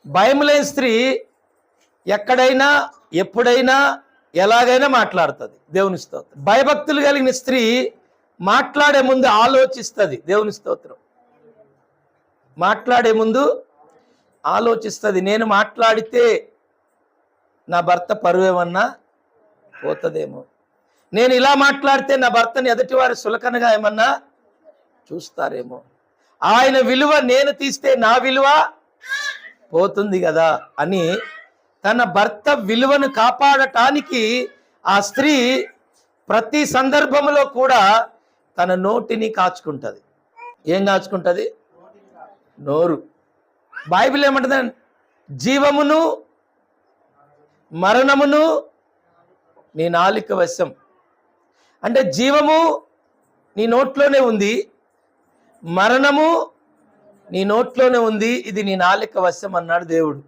భయం లేని స్త్రీ ఎక్కడైనా ఎప్పుడైనా ఎలాగైనా మాట్లాడుతుంది. దేవుని స్తోత్రం. భయభక్తులు కలిగిన స్త్రీ మాట్లాడే ముందు ఆలోచిస్తుంది. దేవుని స్తోత్రం. మాట్లాడే ముందు ఆలోచిస్తుంది. నేను మాట్లాడితే నా భర్త పరువు ఏమన్నా పోతుందేమో, నేను ఇలా మాట్లాడితే నా భర్తని ఎదుటివారి సులకనగా ఏమన్నా చూస్తారేమో, ఆయన విలువ నేను తీస్తే నా విలువ పోతుంది కదా అని తన భర్త విలువను కాపాడటానికి ఆ స్త్రీ ప్రతి సందర్భంలో కూడా తన నోటిని కాచుకుంటుంది. ఏం కాచుకుంటుంది? నోరు. బైబిల్ ఏమంటుంది? జీవమును మరణమును నీ నాలుక వశం. అంటే జీవము నీ నోట్లోనే ఉంది, మరణము నీ నోట్లోనే ఉంది, ఇది నీ నాలుక వశం అన్నాడు దేవుడు.